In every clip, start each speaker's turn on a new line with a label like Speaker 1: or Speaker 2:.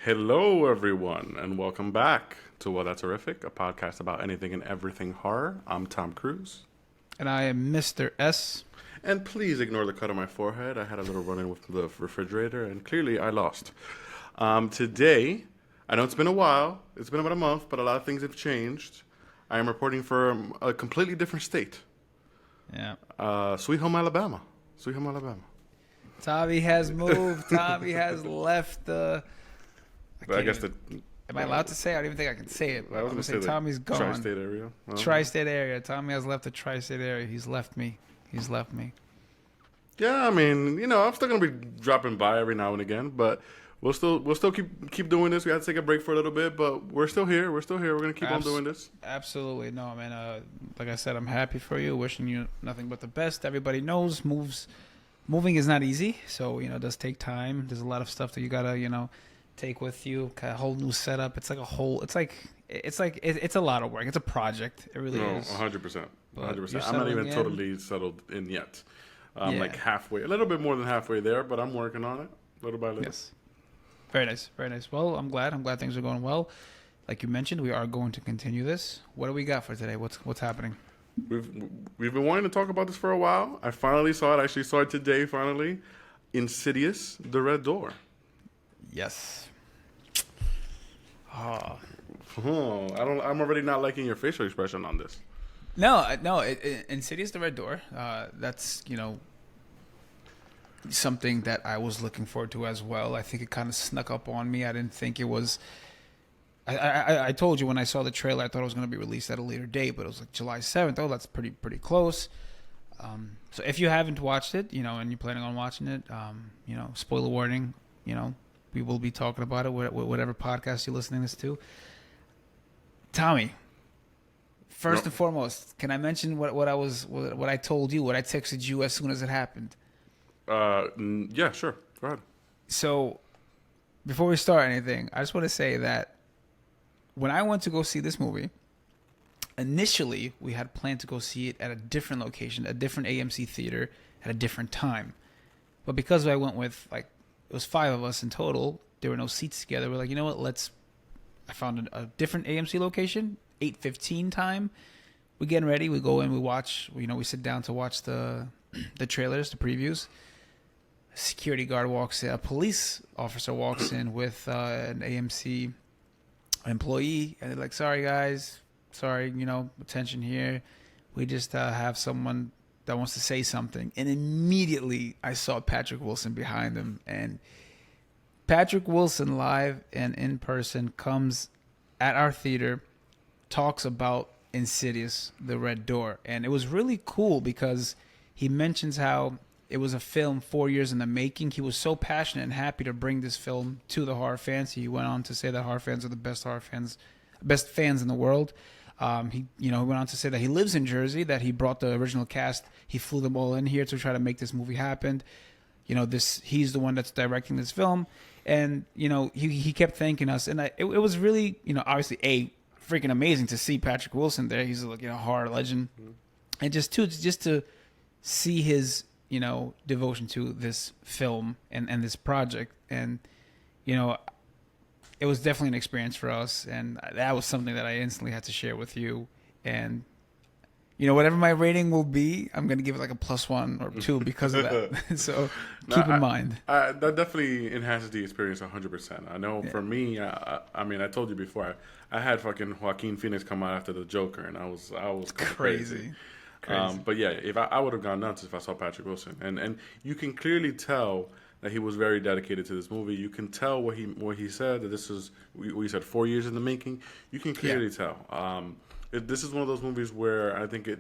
Speaker 1: Hello, everyone, and welcome back to Well, That's Horrific, a podcast about anything and everything horror. I'm Tom Cruise.
Speaker 2: And I am Mr. S.
Speaker 1: And please ignore the cut on my forehead. I had a little run-in with the refrigerator, and clearly I lost. Today, I know it's been a while. It's been about a month, but a lot of things have changed. I am reporting from a completely different state.
Speaker 2: Yeah.
Speaker 1: Sweet Home, Alabama. Sweet Home, Alabama.
Speaker 2: Tommy has moved. Tommy has left the...
Speaker 1: I guess the...
Speaker 2: Am I allowed to say? I don't even think I can say it.
Speaker 1: I was going to say
Speaker 2: Tommy's gone.
Speaker 1: Tri-state area.
Speaker 2: Tri-state area. Tommy has left the tri-state area. He's left me.
Speaker 1: Yeah, I mean, I'm still gonna be dropping by every now and again, but we'll still keep doing this. We had to take a break for a little bit, but we're still here. We're gonna keep on doing this.
Speaker 2: Absolutely, no, man. Like I said, I'm happy for you. Wishing you nothing but the best. Everybody knows moving is not easy, so it does take time. There's a lot of stuff that you gotta take with you. Kind of whole new setup. It's like a whole. It's a lot of work. It's a project. It really is.
Speaker 1: 100%. 100%. I'm not
Speaker 2: settling
Speaker 1: even
Speaker 2: in.
Speaker 1: totally settled in yet. I'm
Speaker 2: Yeah.
Speaker 1: like halfway, a little bit more than halfway there, but I'm working on it, little by little.
Speaker 2: Yes. Very nice. Very nice. Well, I'm glad things are going well. Like you mentioned, we are going to continue this. What do we got for today? What's happening?
Speaker 1: We've been wanting to talk about this for a while. I finally saw it. I actually saw it today. Finally, Insidious: The Red Door.
Speaker 2: Yes.
Speaker 1: I'm already not liking your facial expression on this.
Speaker 2: No. Insidious: The Red Door. That's something that I was looking forward to as well. I think it kind of snuck up on me. I didn't think it was. I told you when I saw the trailer, I thought it was going to be released at a later date, but it was like July 7th. Oh, that's pretty close. So if you haven't watched it, and you're planning on watching it, spoiler warning. We will be talking about it, whatever podcast you're listening this to. Tommy, first and foremost, can I mention what I told you, what I texted you as soon as it happened?
Speaker 1: Yeah, sure. Go ahead.
Speaker 2: So, before we start anything, I just want to say that when I went to go see this movie, initially we had planned to go see it at a different location, a different AMC theater at a different time. But because I went with it was 5 of us in total, there were no seats together. We're like, you know what? I found a different AMC location, 8:15 time. We're getting ready. We go in. We watch. We sit down to watch the trailers, the previews. A security guard walks in. A police officer walks in with an AMC employee, and they're like, "Sorry, guys. Sorry, attention here. We just have someone that wants to say something." And immediately, I saw Patrick Wilson behind him, and Patrick Wilson live and in person comes at our theater, talks about Insidious: The Red Door. And it was really cool because he mentions how it was a film 4 years in the making. He was so passionate and happy to bring this film to the horror fans. He went on to say that horror fans are the best fans in the world. He went on to say that he lives in Jersey, that he brought the original cast. He flew them all in here to try to make this movie happen. He's the one that's directing this film. And, he kept thanking us. And it was really, obviously, freaking amazing to see Patrick Wilson there. He's like, a horror legend. Mm-hmm. And just to see his, devotion to this film and this project. And, it was definitely an experience for us. And that was something that I instantly had to share with you. And, whatever my rating will be, I'm going to give it like a +1 or 2 because of that. So keep in mind.
Speaker 1: That definitely enhances the experience 100%. I know for me, I told you before, I had fucking Joaquin Phoenix come out after the Joker, and I was crazy. But yeah, if I would have gone nuts if I saw Patrick Wilson, and you can clearly tell that he was very dedicated to this movie. You can tell what he said, that this was, we said 4 years in the making. You can clearly tell. This is one of those movies where I think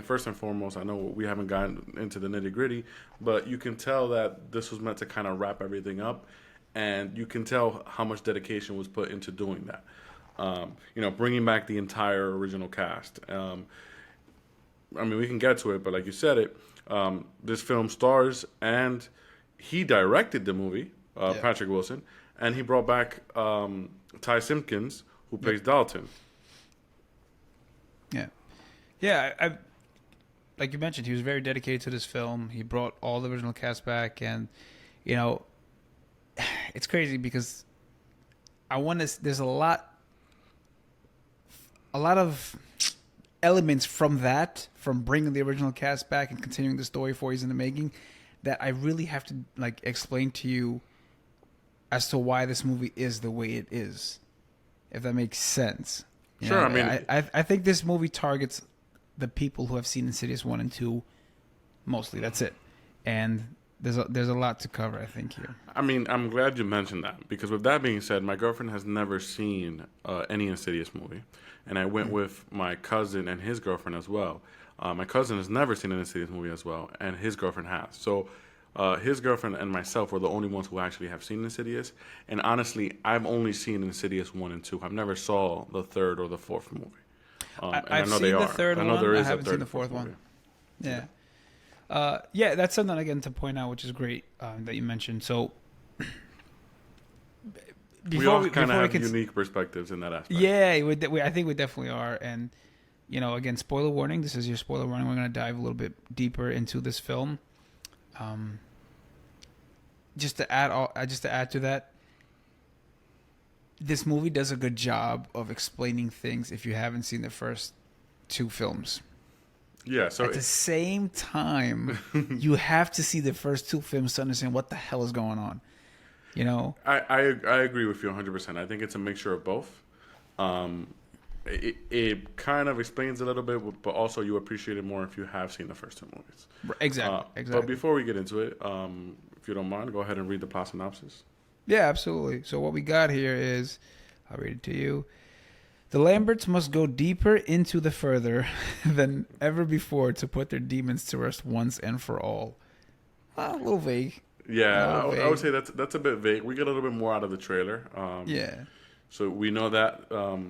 Speaker 1: first and foremost, I know we haven't gotten into the nitty gritty, but you can tell that this was meant to kind of wrap everything up, and you can tell how much dedication was put into doing that. Bringing back the entire original cast. We can get to it, but like you said it, this film stars and he directed the movie, Patrick Wilson, and he brought back Ty Simpkins, who plays Dalton.
Speaker 2: Yeah. I like you mentioned, he was very dedicated to this film. He brought all the original cast back, and it's crazy because I want to. There's a lot of elements from that, from bringing the original cast back and continuing the story 4 years in the making, that I really have to like explain to you as to why this movie is the way it is, if that makes sense.
Speaker 1: Sure, I mean,
Speaker 2: I think this movie targets the people who have seen Insidious 1 and 2 mostly. That's it. And there's a lot to cover, I think, here.
Speaker 1: I mean, I'm glad you mentioned that, because with that being said, my girlfriend has never seen any Insidious movie, and I went with my cousin and his girlfriend as well. My cousin has never seen an Insidious movie as well, and his girlfriend has. So his girlfriend and myself were the only ones who actually have seen Insidious, and honestly, I've only seen Insidious 1 and 2. I've never saw the third or the fourth movie.
Speaker 2: I've seen the third one. I haven't seen the fourth one. Yeah. Yeah, that's something again to point out, which is great that you mentioned. So,
Speaker 1: we all kind of have unique perspectives in that aspect.
Speaker 2: Yeah, I think we definitely are. And again, spoiler warning. This is your spoiler warning. We're going to dive a little bit deeper into this film. Just to add to that, this movie does a good job of explaining things if you haven't seen the first 2 films.
Speaker 1: Yeah, so
Speaker 2: at the same time, you have to see the first 2 films to understand what the hell is going on.
Speaker 1: I agree with you 100%. I think it's a mixture of both. It kind of explains a little bit, but also you appreciate it more if you have seen the first 2 movies.
Speaker 2: Exactly.
Speaker 1: But before we get into it, if you don't mind, go ahead and read the plot synopsis.
Speaker 2: Yeah, absolutely. So what we got here is, I'll read it to you. The Lamberts must go deeper into the further than ever before to put their demons to rest once and for all. A little vague.
Speaker 1: Yeah, I would say that's a bit vague. We get a little bit more out of the trailer.
Speaker 2: Yeah.
Speaker 1: So we know that that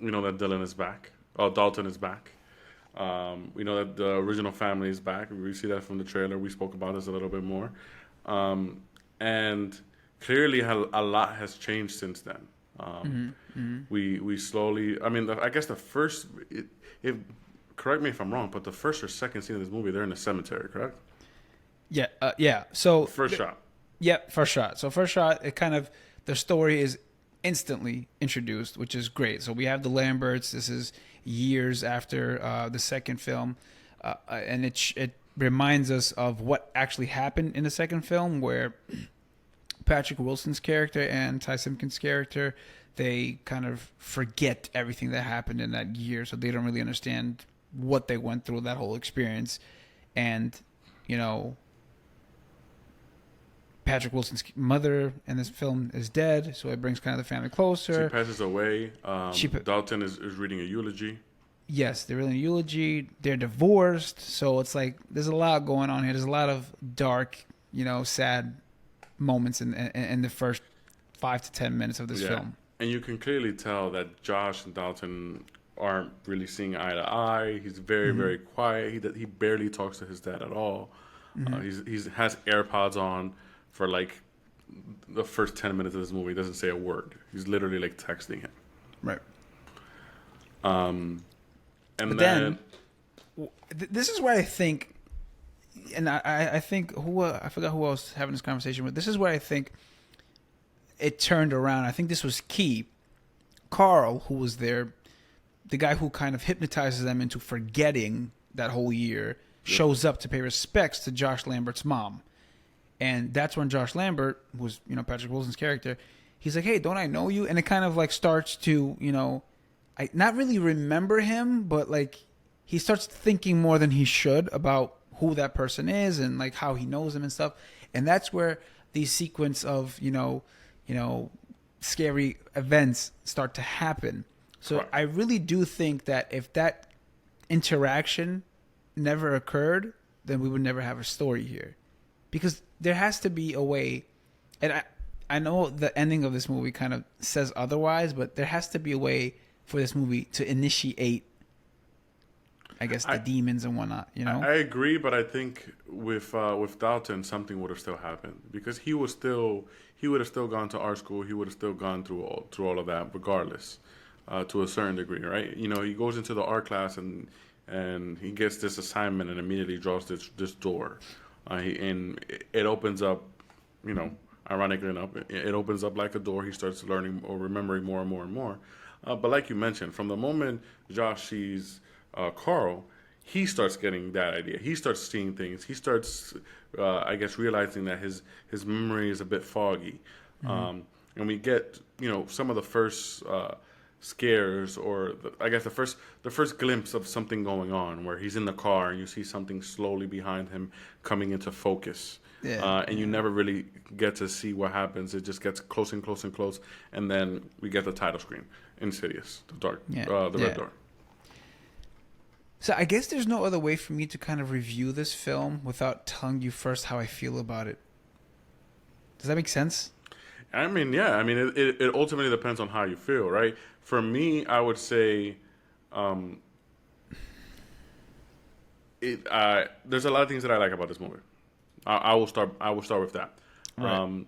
Speaker 1: Dylan is back. Oh, Dalton is back. We know that the original family is back. We see that from the trailer. We spoke about this a little bit more, and clearly a lot has changed since then. We slowly. I mean, I guess the first. Correct me if I'm wrong, but the first or second scene of this movie, they're in a cemetery, correct?
Speaker 2: Yeah. Yeah. So
Speaker 1: first shot.
Speaker 2: Yeah, first shot. So first shot, it kind of the story is instantly introduced, which is great. So we have the Lamberts. This is years after the second film, and it reminds us of what actually happened in the second film, where Patrick Wilson's character and Ty Simpkins' character, they kind of forget everything that happened in that year, so they don't really understand what they went through, that whole experience. And Patrick Wilson's mother in this film is dead, so it brings kind of the family closer.
Speaker 1: She passes away. Dalton is reading a eulogy.
Speaker 2: Yes, they're reading a eulogy. They're divorced, so it's like there's a lot going on here. There's a lot of dark, sad moments in the first 5 to 10 minutes of this film.
Speaker 1: And you can clearly tell that Josh and Dalton aren't really seeing eye to eye. He's very, very quiet. He barely talks to his dad at all. He has AirPods on for like the first 10 minutes of this movie. He doesn't say a word. He's literally like texting him.
Speaker 2: Right.
Speaker 1: But
Speaker 2: then this is where I think, and I think I forgot who I was having this conversation with. This is where I think it turned around. I think this was key. Carl, who was there, the guy who kind of hypnotizes them into forgetting that whole year, shows up to pay respects to Josh Lambert's mom. And that's when Josh Lambert, who's Patrick Wilson's character, he's like, "Hey, don't I know you?" And it kind of like starts to I not really remember him, but like he starts thinking more than he should about who that person is and like how he knows him and stuff. And that's where these sequence of scary events start to happen. So right. I really do think that if that interaction never occurred, then we would never have a story here. Because there has to be a way, and I know the ending of this movie kind of says otherwise, but there has to be a way for this movie to initiate, I guess, the demons and whatnot.
Speaker 1: I agree, but I think with Dalton, something would have still happened because he would have still gone to art school. He would have still gone through all of that, regardless, to a certain degree, right? He goes into the art class and he gets this assignment and immediately draws this door. And it opens up, ironically enough, it opens up like a door. He starts learning or remembering more and more and more. But like you mentioned, from the moment Josh sees Carl, he starts getting that idea. He starts seeing things. He starts, I guess, realizing that his memory is a bit foggy. And we get, some of the first scares, or I guess the first glimpse of something going on, where he's in the car and you see something slowly behind him coming into focus. And you never really get to see what happens. It just gets close and close and close, and then we get the title screen, Insidious, the Red Door.
Speaker 2: So I guess there's no other way for me to kind of review this film without telling you first how I feel about it. Does that make sense?
Speaker 1: I mean, yeah. I mean, it ultimately depends on how you feel, right? For me, I would say, there's a lot of things that I like about this movie. I will start with that. Right.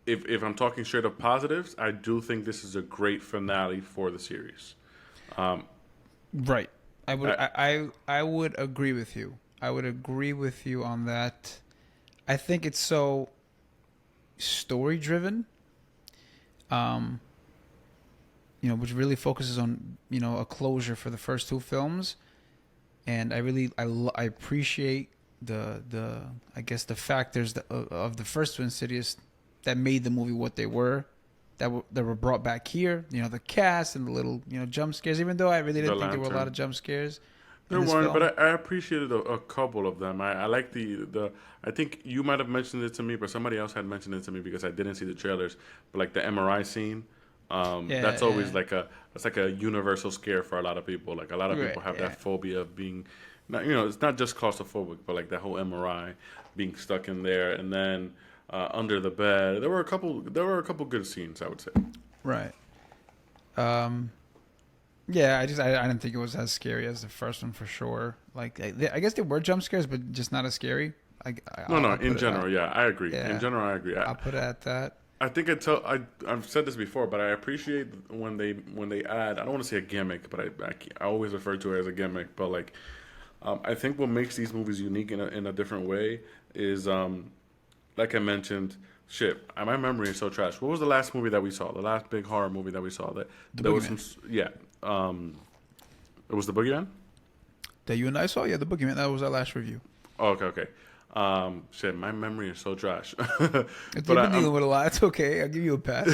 Speaker 1: If I'm talking straight up positives, I do think this is a great finale for the series.
Speaker 2: Right. I would agree with you. I would agree with you on that. I think it's so story driven, which really focuses on a closure for the first two films, and I appreciate the I guess the factors of the first two Insidious that made the movie what they were, that were brought back here. The cast and the little jump scares. Even though I really didn't think there were a lot of jump scares.
Speaker 1: There weren't, but I appreciated a couple of them. I like the. I think you might have mentioned it to me, but somebody else had mentioned it to me because I didn't see the trailers. But like the MRI scene, that's always like it's like a universal scare for a lot of people. Like a lot of people have that phobia of being, it's not just claustrophobic, but like that whole MRI, being stuck in there, and then under the bed. There were a couple good scenes, I would say.
Speaker 2: Right. Yeah, I didn't think it was as scary as the first one for sure. Like, I guess there were jump scares, but just not as scary.
Speaker 1: In general, yeah, I agree. Yeah. In general, I agree.
Speaker 2: I'll put it at that.
Speaker 1: I think I've said this before, but I appreciate when they add. I don't want to say a gimmick, but I always refer to it as a gimmick. But like, I think what makes these movies unique in a different way is, like I mentioned. Shit, my memory is so trash. What was the last movie that we saw? The last big horror movie that we saw? There was some. Yeah. It was The Boogeyman?
Speaker 2: That you and I saw? Yeah, The Boogeyman. That was our last review.
Speaker 1: Oh, okay. Shit, my memory is so trash.
Speaker 2: You've been dealing with a lot. It's okay. I'll give you a pass.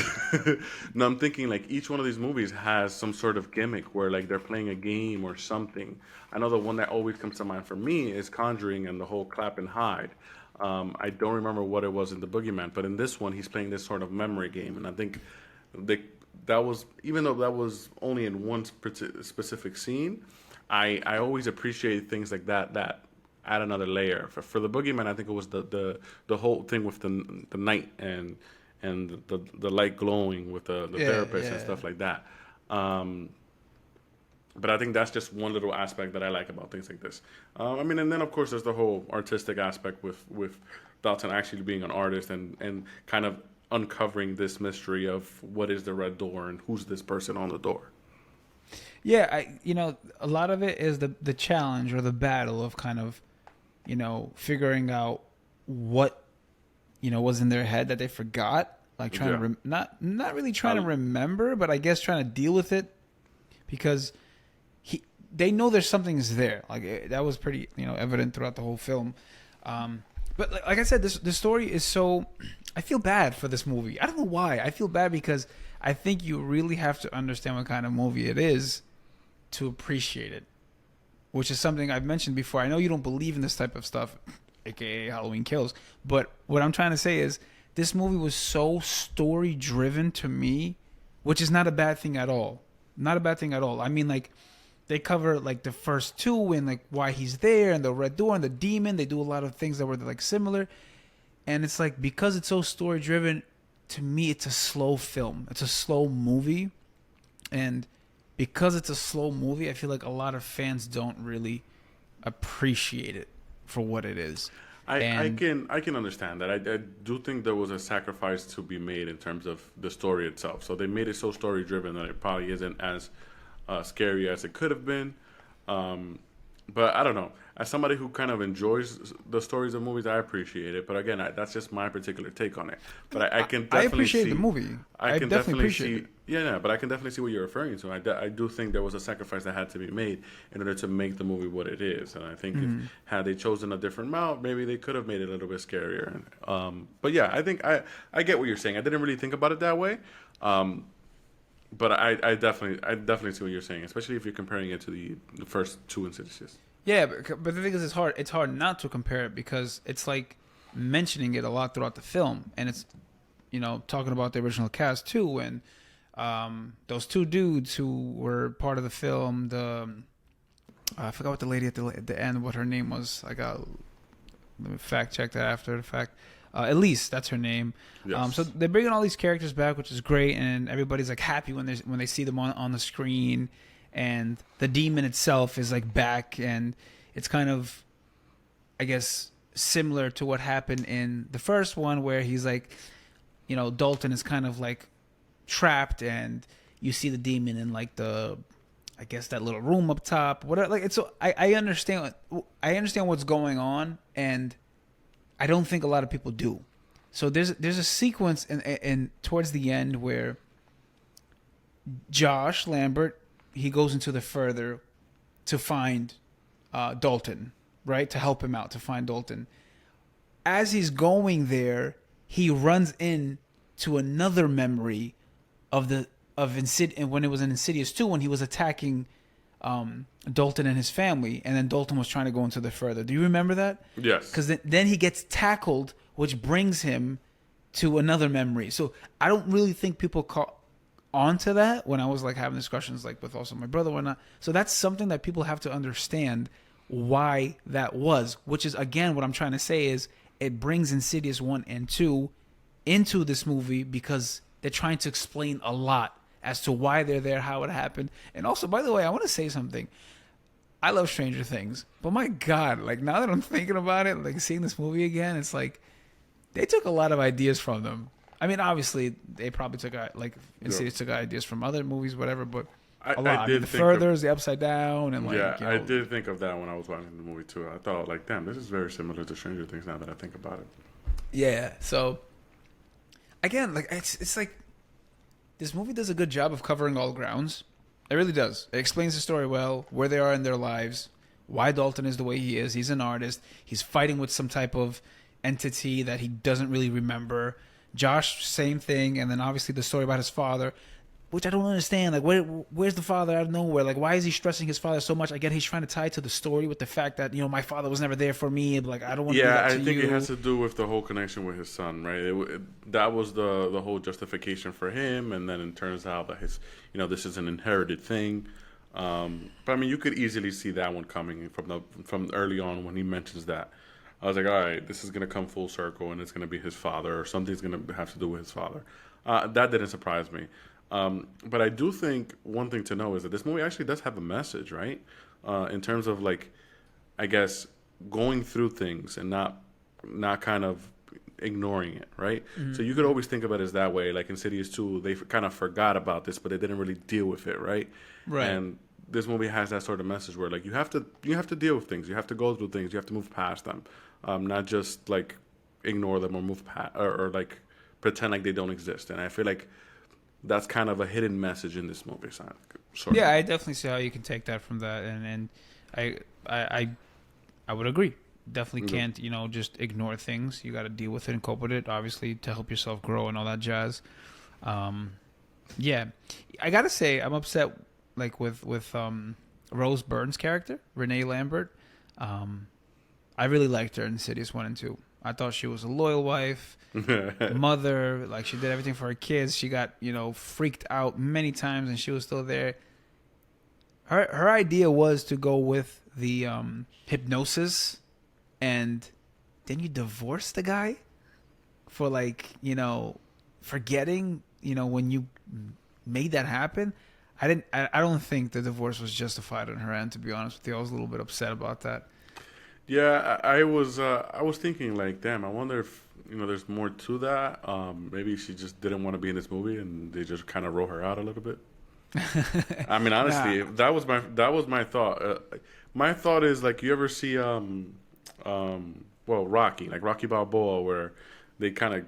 Speaker 1: No, I'm thinking like each one of these movies has some sort of gimmick where like they're playing a game or something. I know the one that always comes to mind for me is Conjuring and the whole clap and hide. I don't remember what it was in The Boogeyman, but in this one, he's playing this sort of memory game. And I think that was, even though that was only in one specific scene, I always appreciate things like that add another layer. For The Boogeyman, I think it was the whole thing with the night and the light glowing with the therapist and stuff like that. But I think that's just one little aspect that I like about things like this. And then of course there's the whole artistic aspect with Dalton actually being an artist and kind of uncovering this mystery of what is the red door and who's this person on the door.
Speaker 2: Yeah, a lot of it is the challenge or the battle of kind of, figuring out what, was in their head that they forgot, like trying to not really trying to remember, but I guess trying to deal with it because they know there's something's there. Like that was pretty, evident throughout the whole film. But like I said, the story is so. I feel bad for this movie. I don't know why. I feel bad because I think you really have to understand what kind of movie it is to appreciate it, which is something I've mentioned before. I know you don't believe in this type of stuff, aka Halloween Kills, but what I'm trying to say is this movie was so story driven to me, which is not a bad thing at all. Not a bad thing at all. I mean, like, they cover like the first two and like why he's there and the red door and the demon. They do a lot of things that were like similar. And it's like, because it's so story driven, to me, it's a slow film. It's a slow movie. And because it's a slow movie, I feel like a lot of fans don't really appreciate it for what it is.
Speaker 1: I can understand that. I do think there was a sacrifice to be made in terms of the story itself. So they made it so story driven that it probably isn't as scary as it could have been. But I don't know. As somebody who kind of enjoys the stories of movies, I appreciate it. But again, that's just my particular take on it. But I can
Speaker 2: I
Speaker 1: definitely
Speaker 2: appreciate the
Speaker 1: see.
Speaker 2: movie.
Speaker 1: I
Speaker 2: I
Speaker 1: can
Speaker 2: definitely
Speaker 1: definitely
Speaker 2: appreciate
Speaker 1: see.
Speaker 2: it.
Speaker 1: Yeah, but I can definitely see what you're referring to. I do think there was a sacrifice that had to be made in order to make the movie what it is. And I think if
Speaker 2: Mm.
Speaker 1: had they chosen a different route, maybe they could have made it a little bit scarier. But yeah, I think I get what you're saying. I didn't really think about it that way. Um, but I definitely see what you're saying, especially if you're comparing it to the first two Insidious.
Speaker 2: Yeah, but the thing is, it's hard. It's hard not to compare it because it's like mentioning it a lot throughout the film, and it's talking about the original cast too, and those two dudes who were part of the film. I forgot what the lady at the end, what her name was. Let me fact check that after the fact. Elise, that's her name. So
Speaker 1: Yes.
Speaker 2: they're bringing all these characters back, which is great, and everybody's like happy when they see them on the screen, and the demon itself is like back, and it's kind of, I guess, similar to what happened in the first one, where he's like, Dalton is kind of like trapped, and you see the demon in like I guess that little room up top. Whatever. Like it's so I understand. I understand what's going on, and I don't think a lot of people do. So there's a sequence in towards the end where Josh Lambert, he goes into the further to find Dalton, right, to help him out to find Dalton. As he's going there, he runs in to another memory of when it was in Insidious 2 when he was attacking Dalton and his family, and then Dalton was trying to go into the further. Do you remember that?
Speaker 1: Yes.
Speaker 2: Because then he gets tackled, which brings him to another memory. So I don't really think people caught onto that when I was like having discussions like with also my brother and whatnot. So that's something that people have to understand why that was, which is again what I'm trying to say is it brings Insidious 1 and 2 into this movie because they're trying to explain a lot as to why they're there, how it happened. And also, by the way, I want to say something. I love Stranger Things, but my God, like now that I'm thinking about it, like seeing this movie again, it's like they took a lot of ideas from them. I mean, obviously they probably took Insidious took ideas from other movies, whatever, but a lot.
Speaker 1: I
Speaker 2: I mean,
Speaker 1: did
Speaker 2: the
Speaker 1: think of,
Speaker 2: furthers, the upside down, and
Speaker 1: yeah, I did think of that when I was watching the movie too. I thought like, damn, this is very similar to Stranger Things now that I think about it.
Speaker 2: yeah. So again, like it's like this movie does a good job of covering all grounds. It really does. It explains the story well, where they are in their lives, why Dalton is the way he is. He's an artist. He's fighting with some type of entity that he doesn't really remember. Josh, same thing, and then obviously the story about his father, which I don't understand. Like, where's the father out of nowhere? Like, why is he stressing his father so much? I get he's trying to tie it to the story with the fact that my father was never there for me. Like, I don't want to do
Speaker 1: Yeah,
Speaker 2: that to
Speaker 1: I think
Speaker 2: you.
Speaker 1: it has to do with the whole connection with his son, right? That was the whole justification for him, and then it turns out that this is an inherited thing. But I mean, you could easily see that one coming from early on when he mentions that. I was like, all right, this is gonna come full circle, and it's gonna be his father, or something's gonna have to do with his father. That didn't surprise me. But I do think one thing to know is that this movie actually does have a message, right? In terms of like, I guess going through things and not kind of ignoring it, right?
Speaker 2: Mm-hmm.
Speaker 1: So you could always think about it as that way. Like in Insidious 2, they kind of forgot about this, but they didn't really deal with it, right?
Speaker 2: Right.
Speaker 1: And this movie has that sort of message where like you have to deal with things, you have to go through things, you have to move past them, not just like ignore them or move past or like pretend like they don't exist. And I feel like that's kind of a hidden message in this movie, sort
Speaker 2: Yeah,
Speaker 1: of.
Speaker 2: I definitely see how you can take that from that, and I I I would agree. Definitely
Speaker 1: Mhm.
Speaker 2: can't just ignore things. You got to deal with it and cope with it, obviously, to help yourself grow and all that jazz. Um, yeah, I gotta say I'm upset like with Rose Byrne's character, Renee Lambert. Um, I really liked her in Insidious 1 and 2. I thought she was a loyal wife, mother. Like she did everything for her kids. She got freaked out many times, and she was still there. Her idea was to go with the hypnosis, and then you divorce the guy for forgetting when you made that happen. I don't think the divorce was justified on her end, to be honest with you. I was a little bit upset about that.
Speaker 1: Yeah, I was thinking like, damn, I wonder if there's more to that. Maybe she just didn't want to be in this movie, and they just kind of wrote her out a little bit. I mean, honestly,
Speaker 2: Nah.
Speaker 1: that was my thought. My thought is like you ever see well, Rocky, like Rocky Balboa, where they kind of,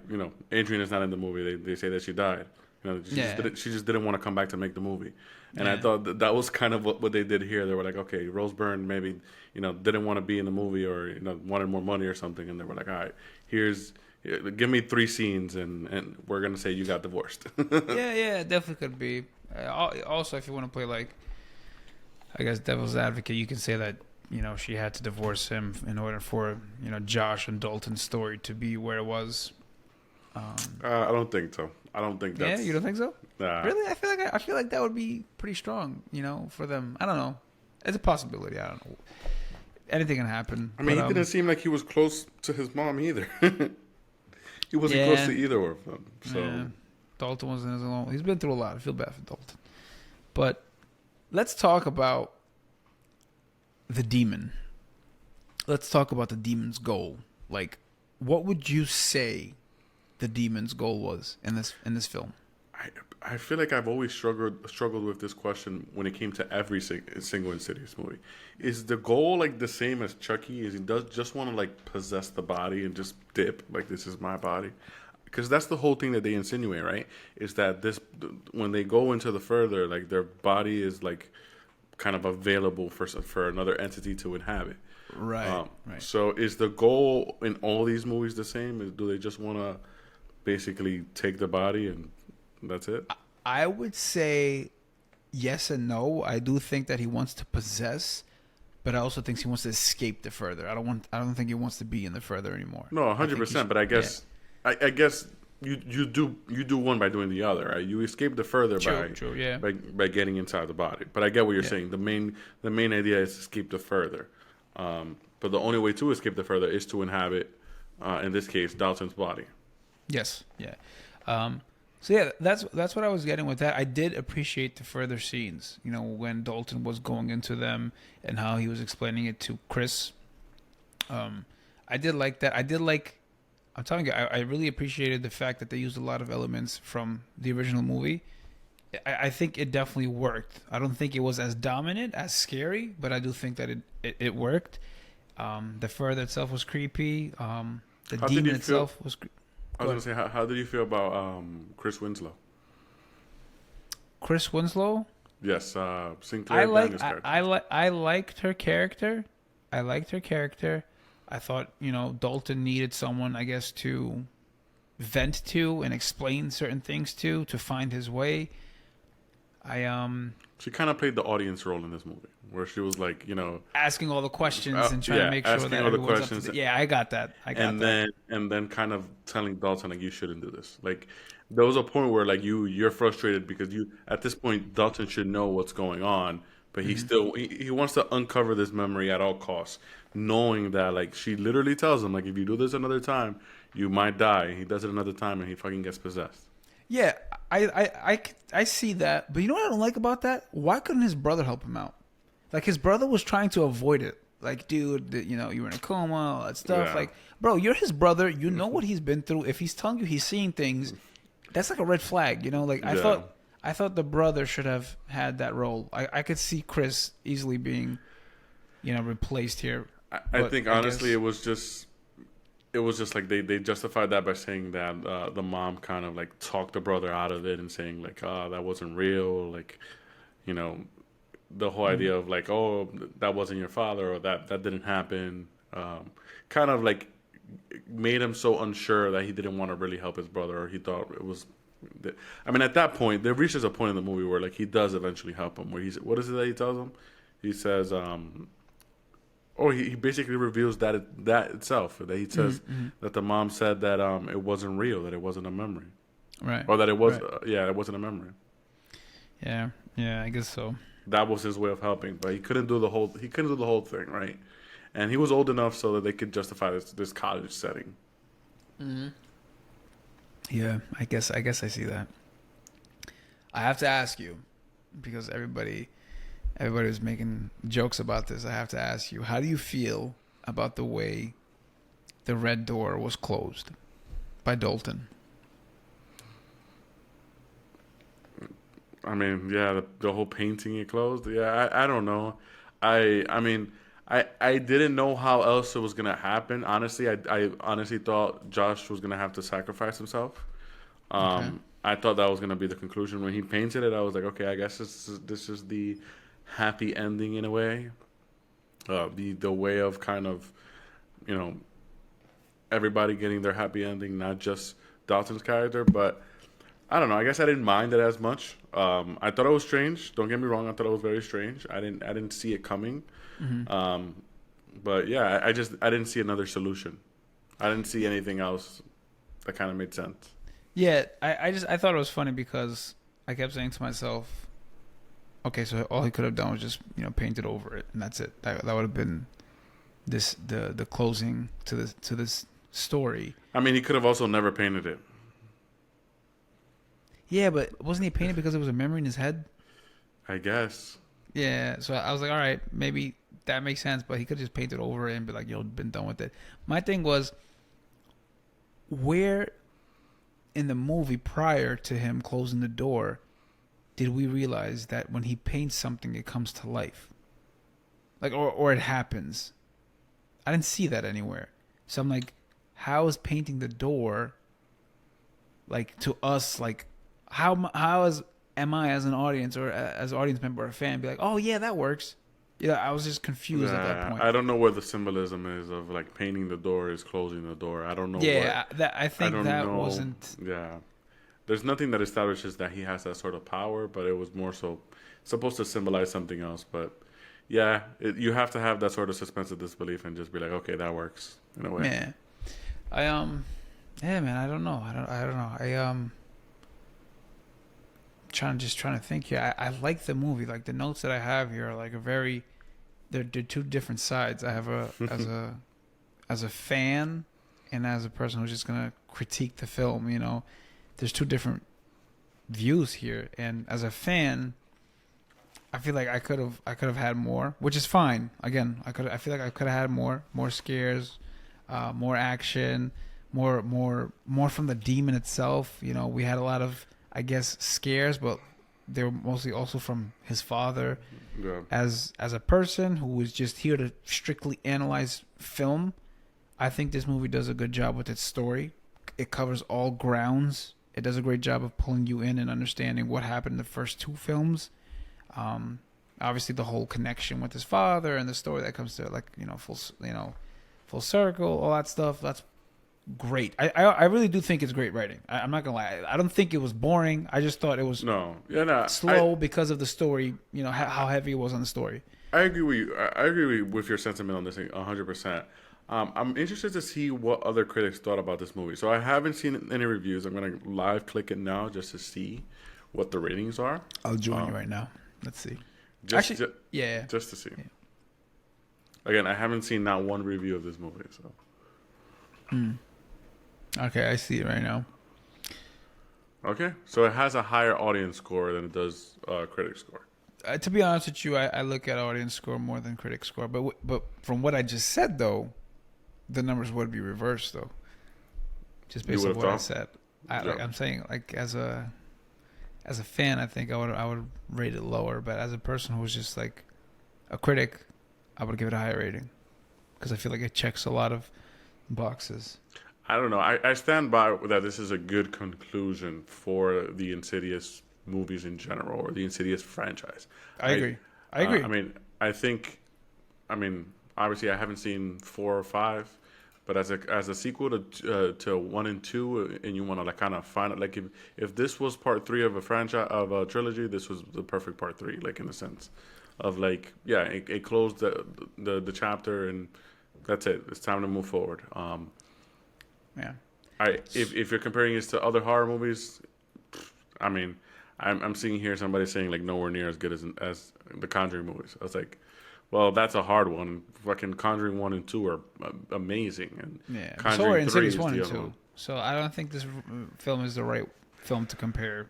Speaker 1: Adrian is not in the movie. They say that she died.
Speaker 2: Yeah.
Speaker 1: She just didn't want to come back to make the movie. And I
Speaker 2: Yeah.
Speaker 1: thought that was kind of what they did here. They were like, okay, Rose Byrne maybe, didn't want to be in the movie, or, wanted more money or something. And they were like, all right, give me 3 scenes and we're going to say you got divorced.
Speaker 2: Yeah, yeah, it definitely could be. Also, if you want to play like, I guess devil's advocate, you can say that she had to divorce him in order for Josh and Dalton's story to be where it was.
Speaker 1: I don't think so. I don't think
Speaker 2: Yeah,
Speaker 1: that's.
Speaker 2: you don't think so?
Speaker 1: Nah.
Speaker 2: Really? I feel like that would be pretty strong, for them. I don't know. It's a possibility. I don't know. Anything can happen.
Speaker 1: I mean,
Speaker 2: but,
Speaker 1: he didn't seem like he was close to his mom either. He wasn't close to either of them. So
Speaker 2: yeah. Dalton wasn't his alone. He's been through a lot. I feel bad for Dalton. But let's talk about the demon. Let's talk about the demon's goal. Like, what would you say the demon's goal was in this film?
Speaker 1: I feel like I've always struggled with this question when it came to every single Insidious movie. Is the goal like the same as Chucky? Is he does just want to like possess the body and just dip like this is my body? Because that's the whole thing that they insinuate, right? Is that when they go into the further, like their body is like kind of available for another entity to inhabit.
Speaker 2: Right. Right.
Speaker 1: So is the goal in all these movies the same? Do they just want to basically take the body and that's it?
Speaker 2: I would say yes and no. I do think that he wants to possess, but I also think he wants to escape the further. I don't think he wants to be in the further anymore.
Speaker 1: No, 100%. But I guess, yeah. I guess you do one by doing the other, right? You escape the further by getting inside the body. But I get what you're saying. The main idea is to escape the further. But the only way to escape the further is to inhabit, in this case, Dalton's body.
Speaker 2: Yes. Yeah. So yeah, that's what I was getting with that. I did appreciate the further scenes, when Dalton was going into them and how he was explaining it to Chris. I did like that. I'm telling you, I really appreciated the fact that they used a lot of elements from the original movie. I think it definitely worked. I don't think it was as dominant, as scary, but I do think that it worked. The further itself was creepy. The demon itself was creepy.
Speaker 1: I was going to say, how did you feel about Chris Winslow?
Speaker 2: Chris Winslow?
Speaker 1: Yes, Sinclair Daniels' character.
Speaker 2: I liked her character. I thought, Dalton needed someone, I guess, to vent to and explain certain things to find his way.
Speaker 1: She kind of played the audience role in this movie, where she was like,
Speaker 2: asking all the questions and trying to make sure that everyone's up to yeah, I got that.
Speaker 1: And then kind of telling Dalton like, you shouldn't do this. Like there was a point where like you're frustrated because at this point Dalton should know what's going on, but he still he wants to uncover this memory at all costs, knowing that like she literally tells him like if you do this another time, you might die. He does it another time and he fucking gets possessed.
Speaker 2: Yeah, I see that, but you know what I don't like about that? Why couldn't his brother help him out? Like his brother was trying to avoid it. Like, dude, you were in a coma, all that stuff. Yeah. Like, bro, you're his brother. You know what he's been through. If he's telling you he's seeing things, that's like a red flag. Like I thought the brother should have had that role. I could see Chris easily being, replaced here.
Speaker 1: I think honestly, it was just like they justified that by saying that the mom kind of like talked the brother out of it and saying like, that wasn't real. Like, the whole idea of like, oh, that wasn't your father or that didn't happen. Kind of like made him so unsure that he didn't want to really help his brother, or he thought it was. I mean, at that point, there reaches a point in the movie where like he does eventually help him. Where what is it that he tells him? He says, he basically reveals that itself. That he says that the mom said that it wasn't real, that it wasn't a memory,
Speaker 2: right?
Speaker 1: Or that it was, it wasn't a memory.
Speaker 2: Yeah, I guess so.
Speaker 1: That was his way of helping, but he couldn't do the whole thing, right? And he was old enough so that they could justify this college setting.
Speaker 2: Mm-hmm. Yeah, I guess I see that. I have to ask you, because everybody was making jokes about this. I have to ask you, how do you feel about the way the red door was closed by Dalton?
Speaker 1: I mean, yeah, the whole painting it closed. Yeah, I don't know. I mean, I didn't know how else it was gonna happen. Honestly, I honestly thought Josh was gonna have to sacrifice himself.
Speaker 2: Okay.
Speaker 1: I thought that was gonna be the conclusion when he painted it. I was like, okay, I guess this is the happy ending in a way. The way of kind of, you know, everybody getting their happy ending, not just Dalton's character. But I don't know. I guess I didn't mind it as much. I thought it was strange. Don't get me wrong. I thought it was very strange. I didn't see it coming.
Speaker 2: Mm-hmm.
Speaker 1: But yeah, I didn't see another solution. I didn't see anything else that kind of made sense.
Speaker 2: Yeah, I thought it was funny because I kept saying to myself, okay, so all he could have done was just painted over it, and that's it. That would have been the closing to this story.
Speaker 1: I mean, he could have also never painted it.
Speaker 2: Yeah, but wasn't he painted because it was a memory in his head?
Speaker 1: I guess.
Speaker 2: Yeah, so I was like, all right, maybe that makes sense, but he could just paint it over it and be like, been done with it. My thing was, where in the movie prior to him closing the door did we realize that when he paints something, it comes to life? Like, or it happens. I didn't see that anywhere. So I'm like, how is painting the door, like, to us, like, am I as an audience or as an audience member or a fan be like, oh yeah, that works? Yeah, I was just confused at that point.
Speaker 1: I don't know where the symbolism is of like painting the door is closing the door. I don't know.
Speaker 2: Yeah, I think that
Speaker 1: know.
Speaker 2: Wasn't.
Speaker 1: Yeah, there's nothing that establishes that he has that sort of power, but it was more so supposed to symbolize something else. But yeah, you have to have that sort of suspense of disbelief and just be like, okay, that works in a way.
Speaker 2: Yeah, yeah, man, I don't know. I don't know. Trying to think here. I like the movie. Like the notes that I have here are like they're two different sides. I have as a fan and as a person who's just gonna critique the film. There's two different views here. And as a fan, I feel like I could have had more, which is fine. Again, I feel like I could have had more scares, more action, more from the demon itself. We had a lot of, I guess, scares, but they were mostly also from his father.
Speaker 1: Yeah.
Speaker 2: As a person who was just here to strictly analyze film, I think this movie does a good job with its story. It covers all grounds. It does a great job of pulling you in and understanding what happened in the first two films. Obviously, the whole connection with his father and the story that comes to full circle, all that stuff. That's great. I really do think it's great writing. I'm not gonna lie. I don't think it was boring. I just thought it was slow because of the story. How heavy it was on the story.
Speaker 1: I agree with you. I agree with your sentiment on this thing 100%. I'm interested to see what other critics thought about this movie. So I haven't seen any reviews. I'm gonna live click it now just to see what the ratings are.
Speaker 2: I'll join you right now. Let's see.
Speaker 1: Just to see.
Speaker 2: Yeah.
Speaker 1: Again, I haven't seen not one review of this movie. So.
Speaker 2: Okay, I see it right now.
Speaker 1: Okay, so it has a higher audience score than it does critic score.
Speaker 2: To be honest with you, I look at audience score more than critic score. But from what I just said, though, the numbers would be reversed, though. Just based on what I said. I'm saying, like, as a fan, I think I would rate it lower. But as a person who's just like a critic, I would give it a higher rating because I feel like it checks a lot of boxes.
Speaker 1: I don't know. I stand by that this is a good conclusion for the Insidious movies in general, or the Insidious franchise.
Speaker 2: I agree. I agree.
Speaker 1: I mean, obviously, I haven't seen 4 or 5, but as a sequel to 1 and 2, and you want to like kind of find it, like if this was part 3 of a franchise of a trilogy, this was the perfect part 3, like in a sense of like, yeah, it closed the chapter and that's it. It's time to move forward.
Speaker 2: Yeah.
Speaker 1: If you're comparing this to other horror movies, I mean, I'm seeing here somebody saying like nowhere near as good as the Conjuring movies. I was like, well, that's a hard one. Fucking Conjuring 1 and 2 are amazing, and
Speaker 2: yeah,
Speaker 1: Conjuring 3 is
Speaker 2: 1
Speaker 1: the
Speaker 2: and
Speaker 1: other
Speaker 2: 2.
Speaker 1: one.
Speaker 2: So I don't think this film is the right film to compare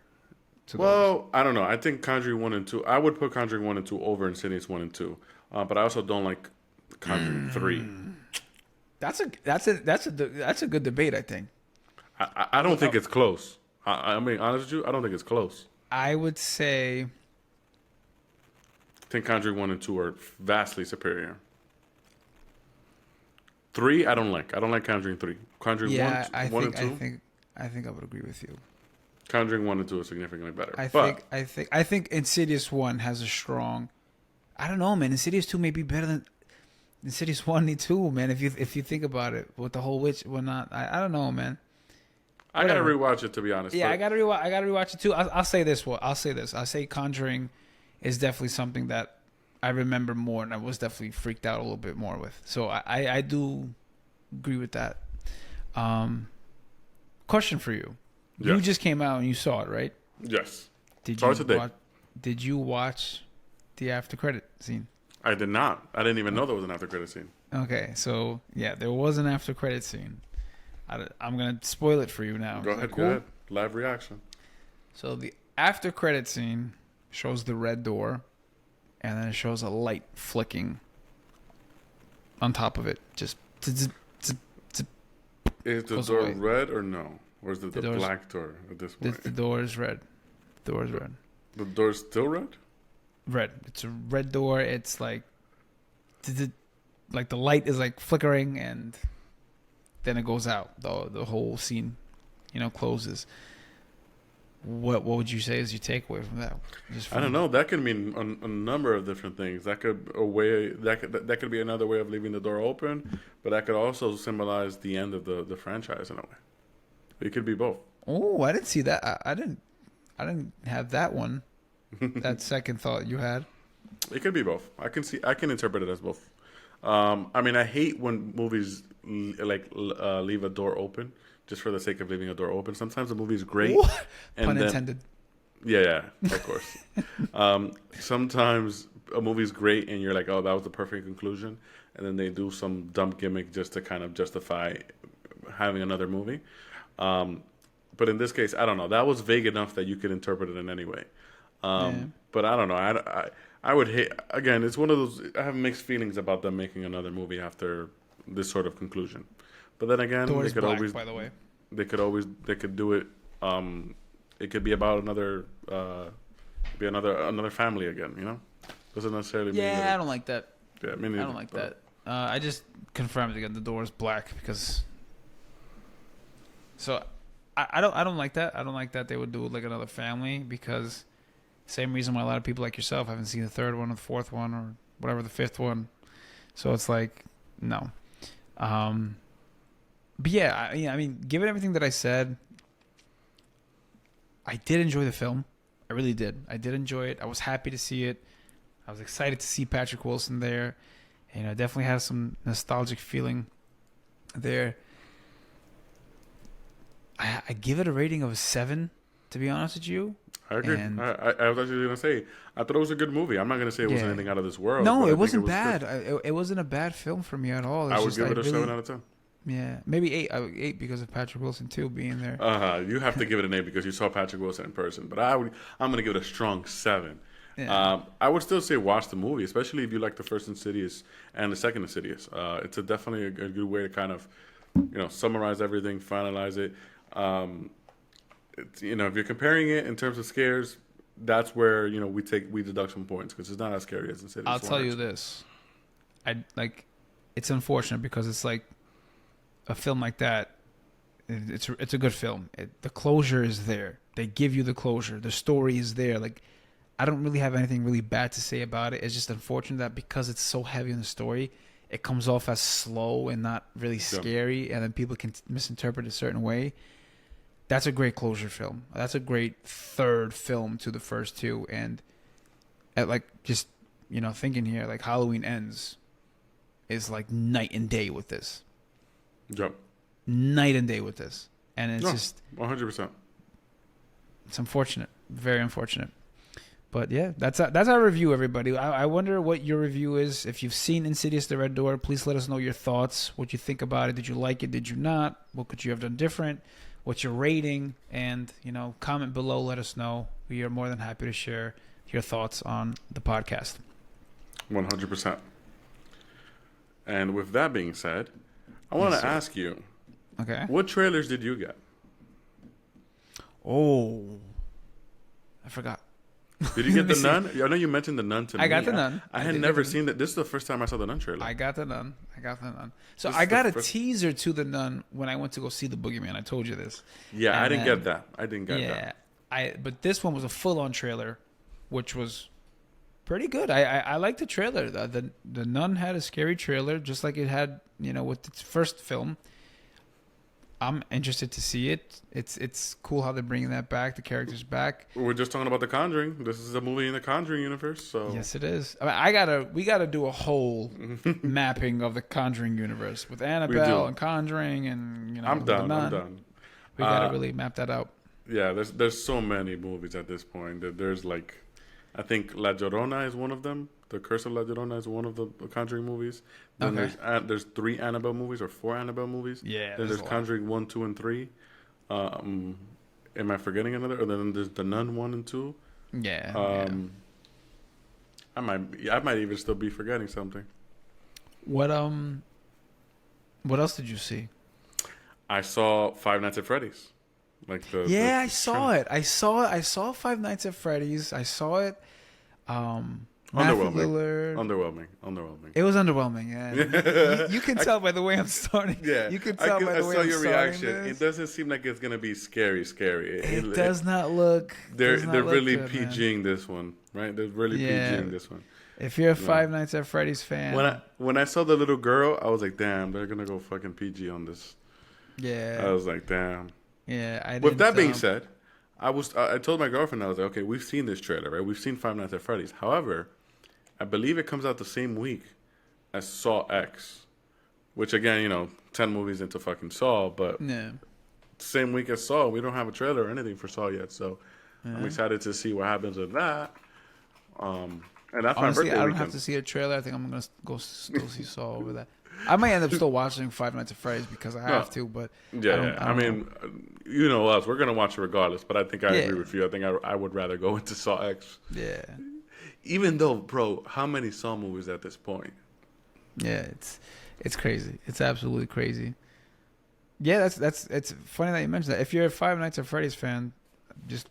Speaker 2: to.
Speaker 1: Well, I don't know. I think Conjuring 1 and 2. I would put Conjuring 1 and 2 over Insidious 1 and 2, but I also don't like Conjuring 3.
Speaker 2: That's a good debate, I think.
Speaker 1: I don't think it's close. I mean, honest with you, I don't think it's close.
Speaker 2: I would say.
Speaker 1: I think Conjuring 1 and 2 are vastly superior. 3, I don't like. I don't like Conjuring 3. Conjuring 1 and 2.
Speaker 2: I think I would agree with you.
Speaker 1: Conjuring 1 and 2 are significantly better.
Speaker 2: I think Insidious 1 has a strong. I don't know, man. Insidious 2 may be better than Insidious 1 and 2, man. If you think about it, with the whole witch, whatnot. I don't know, man.
Speaker 1: I gotta rewatch it, to be honest.
Speaker 2: Yeah, I gotta rewatch it too. I'll say this. I'll say Conjuring is definitely something that I remember more, and I was definitely freaked out a little bit more with. So I do agree with that. Question for you. Yes. You just came out and you saw it, right?
Speaker 1: Yes.
Speaker 2: Did you watch the after credit scene?
Speaker 1: I did not. I didn't even know there was an after credit scene.
Speaker 2: Okay, so yeah, there was an after credit scene. I'm gonna spoil it for you now.
Speaker 1: Go ahead. Live reaction.
Speaker 2: So the after credit scene shows the red door, and then it shows a light flicking on top of it. Just
Speaker 1: is the door red or no? Or is it the black door at this point?
Speaker 2: The door is red. The door is red.
Speaker 1: The door is still red?
Speaker 2: Red. It's a red door. It's like the light is like flickering, and then it goes out. The whole scene, closes. What would you say is your takeaway from that?
Speaker 1: I don't know. That could mean a number of different things. That could be another way of leaving the door open, but that could also symbolize the end of the franchise in a way. It could be both.
Speaker 2: Oh, I didn't see that. I didn't have that one. That second thought you had.
Speaker 1: It could be both. I can interpret it as both. I hate when movies leave a door open just for the sake of leaving a door open. Sometimes the movie is great.
Speaker 2: What? Pun intended.
Speaker 1: Yeah, of course. Sometimes a movie's great and you're like, oh, that was the perfect conclusion. And then they do some dumb gimmick just to kind of justify having another movie. But in this case, I don't know. That was vague enough that you could interpret it in any way. But I don't know. I would hate. Again, it's one of those. I have mixed feelings about them making another movie after this sort of conclusion. But then again, they could
Speaker 2: black,
Speaker 1: always.
Speaker 2: By the way,
Speaker 1: they could do it. It could be about another family again. Doesn't necessarily.
Speaker 2: Yeah,
Speaker 1: mean that
Speaker 2: I don't like that.
Speaker 1: Yeah, me neither,
Speaker 2: I don't like that. I just confirmed again. The door is black because. So, I don't like that. I don't like that they would do it like another family because. Same reason why a lot of people like yourself haven't seen the third one or the fourth one or whatever the fifth one. So it's like, no. But yeah, I mean, given everything that I said, I did enjoy the film. I really did. I did enjoy it. I was happy to see it. I was excited to see Patrick Wilson there. And I definitely had some nostalgic feeling there. I give it a rating of a 7, to be honest with you.
Speaker 1: I agree. I was actually going to say, I thought it was a good movie. I'm not going to say it was anything out of this world.
Speaker 2: No, it wasn't bad. It wasn't a bad film for me at all.
Speaker 1: I would give it a 7 out of 10.
Speaker 2: Yeah, maybe 8. 8 because of Patrick Wilson too being there.
Speaker 1: You have to give it an 8 because you saw Patrick Wilson in person. But I'm going to give it a strong 7. Yeah. I would still say watch the movie, especially if you like the first Insidious and the second Insidious. It's definitely a good way to kind of, summarize everything, finalize it. If you're comparing it in terms of scares, that's where we deduct some points because it's not as scary as Insidious.
Speaker 2: I'll tell you this, it's unfortunate because it's like a film like that. It's a good film. The closure is there. They give you the closure. The story is there. Like I don't really have anything really bad to say about it. It's just unfortunate that because it's so heavy in the story, it comes off as slow and not really scary, and then people can misinterpret it a certain way. That's a great closure film. That's a great third film to the first two. And thinking here, like Halloween Ends is like night and day with this.
Speaker 1: Yep.
Speaker 2: Night and day with this. And it's just
Speaker 1: 100%.
Speaker 2: It's unfortunate. Very unfortunate. But yeah, that's our review, everybody. I wonder what your review is. If you've seen Insidious the Red Door, please let us know your thoughts. What you think about it. Did you like it? Did you not? What could you have done different? What's your rating? And, comment below. Let us know. We are more than happy to share your thoughts on the podcast.
Speaker 1: 100%. And with that being said, I want to ask you.
Speaker 2: Okay.
Speaker 1: What trailers did you get?
Speaker 2: Oh. I forgot.
Speaker 1: Did you get The Nun? I know you mentioned The Nun to me.
Speaker 2: I got The Nun.
Speaker 1: I had never seen that. This is the first time I saw The Nun trailer.
Speaker 2: I got The Nun. So I got a teaser to The Nun when I went to go see The Boogeyman. I told you this.
Speaker 1: Yeah, and I didn't get that.
Speaker 2: But this one was a full-on trailer, which was pretty good. I liked the trailer. The Nun had a scary trailer, just like it had, with its first film. I'm interested to see it. It's cool how they're bringing that back. The characters back.
Speaker 1: We're just talking about The Conjuring. This is a movie in the Conjuring universe. So
Speaker 2: yes, it is. We gotta do a whole mapping of the Conjuring universe with Annabelle and Conjuring and
Speaker 1: I'm done.
Speaker 2: We gotta really map that out.
Speaker 1: Yeah, there's so many movies at this point. There's I think La Llorona is one of them. The Curse of La Llorona is one of the Conjuring movies. Then there's 3 Annabelle movies or 4 Annabelle movies.
Speaker 2: Yeah.
Speaker 1: Then there's Conjuring 1, 2, and 3. Am I forgetting another? Or then there's The Nun 1 and 2.
Speaker 2: Yeah.
Speaker 1: I might even still be forgetting something.
Speaker 2: What else did you see?
Speaker 1: I saw Five Nights at Freddy's.
Speaker 2: I saw it. I saw Five Nights at Freddy's. I saw it.
Speaker 1: Underwhelming.
Speaker 2: It was underwhelming. Yeah, you can tell by the way I'm starting.
Speaker 1: Yeah,
Speaker 2: you can tell by the way
Speaker 1: I saw
Speaker 2: I'm
Speaker 1: your reaction.
Speaker 2: This.
Speaker 1: It doesn't seem like it's gonna be scary.
Speaker 2: It does not look.
Speaker 1: They're really PGing this one, right? They're really PGing this one.
Speaker 2: If you're a Five Nights at Freddy's fan,
Speaker 1: when I saw the little girl, I was like, damn, they're gonna go fucking PG on this.
Speaker 2: Yeah,
Speaker 1: I was like, damn.
Speaker 2: Yeah.
Speaker 1: With that being said, I told my girlfriend, I was like, okay, we've seen this trailer, right? We've seen Five Nights at Freddy's. However, I believe it comes out the same week as Saw X, which again, 10 movies into fucking Saw, but same week as Saw. We don't have a trailer or anything for Saw yet, so I'm excited to see what happens with that. And that's
Speaker 2: honestly,
Speaker 1: my birthday
Speaker 2: I don't
Speaker 1: weekend.
Speaker 2: have to see a trailer. I think I'm gonna go see Saw over that. I might end up still watching Five Nights at Freddy's because I have to, but
Speaker 1: I mean, you know us, we're gonna watch it regardless. But I think I agree with you. I think I would rather go into Saw X.
Speaker 2: Yeah.
Speaker 1: Even though, bro, how many Saw movies at this point?
Speaker 2: Yeah, it's crazy. It's absolutely crazy. Yeah, it's funny that you mentioned that. If you're a Five Nights at Freddy's fan, just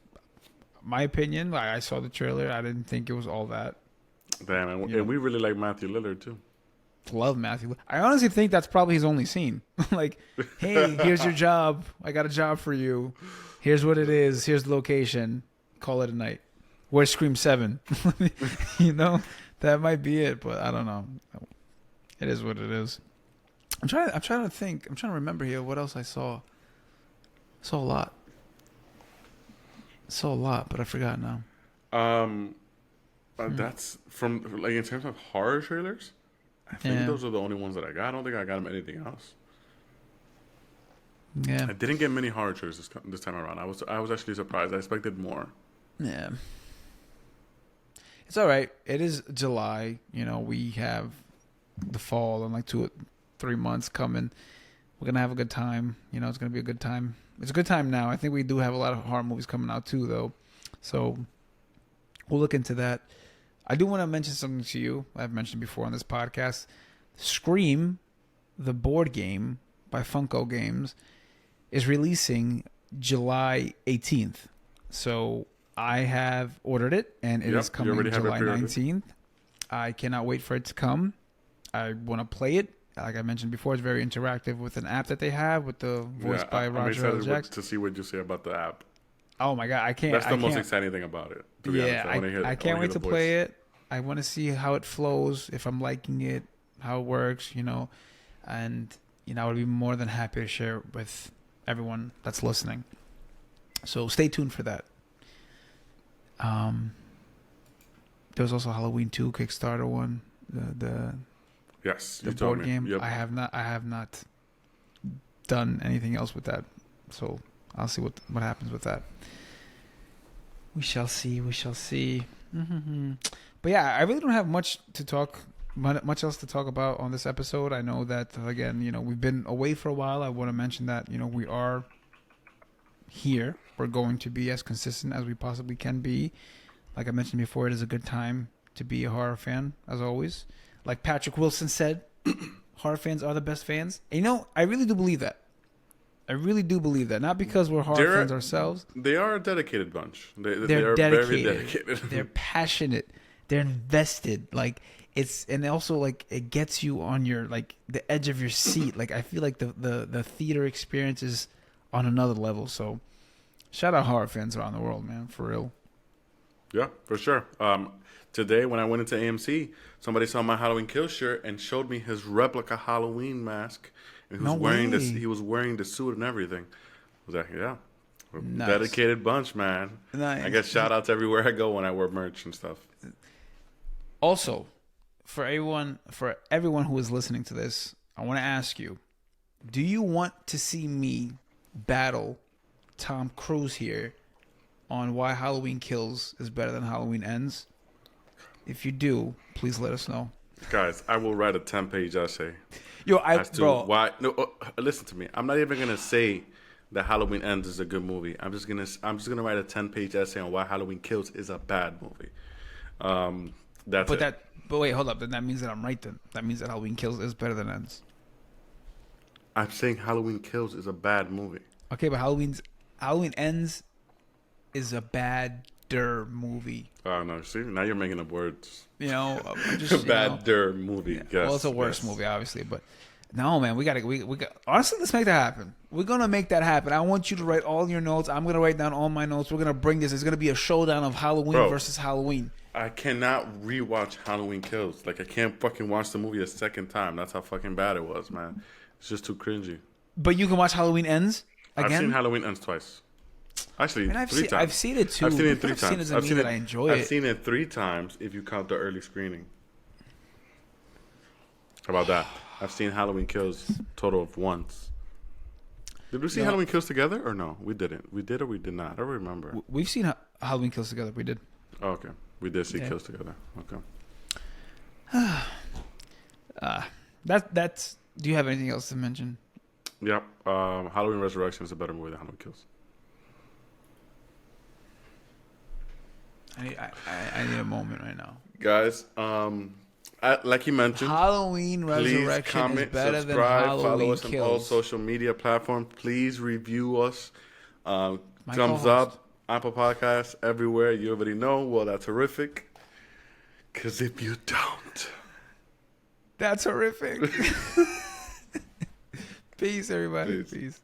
Speaker 2: my opinion. I saw the trailer. I didn't think it was all that.
Speaker 1: Damn, and we really like Matthew Lillard too.
Speaker 2: Love Matthew. I honestly think that's probably his only scene. Like, hey, here's your job. I got a job for you. Here's what it is. Here's the location. Call it a night. Where's Scream 7? That might be it, but I don't know. It is what it is. I'm trying to think. I'm trying to remember here what else I saw. I saw a lot, but I forgot now.
Speaker 1: That's from in terms of horror trailers. I think those are the only ones that I got. I don't think I got them anything else.
Speaker 2: Yeah,
Speaker 1: I didn't get many horror trailers this time around. I was actually surprised. I expected more.
Speaker 2: Yeah, it's all right. It is July. We have the fall in 2 or 3 months coming. We're gonna have a good time. It's gonna be a good time. It's a good time now. I think we do have a lot of horror movies coming out too, though. So we'll look into that. I do want to mention something to you. I've mentioned before on this podcast. Scream, the board game by Funko Games, is releasing July 18th. So I have ordered it, and it is coming July 19th. I cannot wait for it to come. I want to play it. Like I mentioned before, it's very interactive with an app that they have with the voice by Roger L. Jackson.
Speaker 1: To see what you say about the app.
Speaker 2: Oh my god, I can't.
Speaker 1: That's the most exciting thing about it. To be honest.
Speaker 2: I can't wait to play it. I want to see how it flows, if I'm liking it, how it works, and I would be more than happy to share it with everyone that's listening. So stay tuned for that. There was also Halloween 2 Kickstarter one, the board game. Yep. I have not done anything else with that, so I'll see what happens with that. We shall see. Mm-hmm. But yeah, I really don't have much else to talk about on this episode. I know that again, we've been away for a while. I want to mention that we are here. We're going to be as consistent as we possibly can be. Like I mentioned before, it is a good time to be a horror fan, as always. Like Patrick Wilson said, horror fans are the best fans. And I really do believe that. I really do believe that. Not because we're horror fans ourselves.
Speaker 1: They are a dedicated bunch. They
Speaker 2: They're
Speaker 1: are
Speaker 2: dedicated.
Speaker 1: very dedicated.
Speaker 2: They're passionate. They're invested. Like and also like it gets you on your like the edge of your seat. Like I feel like the theater experience is on another level. So shout out horror fans around the world, man, for real.
Speaker 1: Yeah, for sure. Today when I went into AMC, somebody saw my Halloween Kills shirt and showed me his replica Halloween mask. And he was wearing this. He was wearing the suit and everything. I was like, yeah, nice. Dedicated bunch, man. Nice. I guess shout outs everywhere I go when I wear merch and stuff.
Speaker 2: Also, for everyone who is listening to this, I want to ask you: do you want to see me battle Tom Cruise here on why Halloween Kills is better than Halloween Ends? If you do, please let us know.
Speaker 1: Guys, I will write a 10-page essay.
Speaker 2: Yo,
Speaker 1: bro. Why? No, listen to me. I'm not even gonna say that Halloween Ends is a good movie. I'm just gonna write a 10-page essay on why Halloween Kills is a bad movie.
Speaker 2: But wait, hold up. Then that means that I'm right. Then that means that Halloween Kills is better than Ends.
Speaker 1: I'm saying Halloween Kills is a bad movie.
Speaker 2: Okay, but Halloween Ends is a badder movie.
Speaker 1: Oh no! See, now you're making up words.
Speaker 2: You know, just
Speaker 1: badder movie.
Speaker 2: Yeah.
Speaker 1: Yes,
Speaker 2: well, it's a worse movie, obviously, but no, man, we got. Honestly, let's make that happen. We're gonna make that happen. I want you to write all your notes. I'm gonna write down all my notes. We're gonna bring this. It's gonna be a showdown of Halloween versus Halloween.
Speaker 1: I cannot rewatch Halloween Kills. Like I can't fucking watch the movie a second time. That's how fucking bad it was, man. It's just too cringy.
Speaker 2: But you can watch Halloween Ends again.
Speaker 1: I've seen Halloween Ends twice. Actually, 3 times.
Speaker 2: I've seen it too.
Speaker 1: I've seen it 3 times.
Speaker 2: I enjoy it.
Speaker 1: I've seen it 3 times if you count the early screening. How about that? I've seen Halloween Kills total of once. Did we see Halloween Kills together or no? We didn't. We did or we did not. I don't remember.
Speaker 2: We've seen Halloween Kills together. We did.
Speaker 1: Oh, okay. We did see Kills together.
Speaker 2: Okay. That's. Do you have anything else to mention?
Speaker 1: Yep. Halloween Resurrection is a better movie than Halloween Kills.
Speaker 2: I need a moment right now,
Speaker 1: guys. Like you mentioned,
Speaker 2: Halloween Resurrection
Speaker 1: please comment,
Speaker 2: is better
Speaker 1: subscribe,
Speaker 2: than Halloween
Speaker 1: follow us
Speaker 2: Kills.
Speaker 1: on all social media platforms. Please review us. Thumbs up, Apple Podcasts, everywhere. You already know. Well, that's horrific. Because if you don't,
Speaker 2: that's horrific. Peace, everybody. Peace.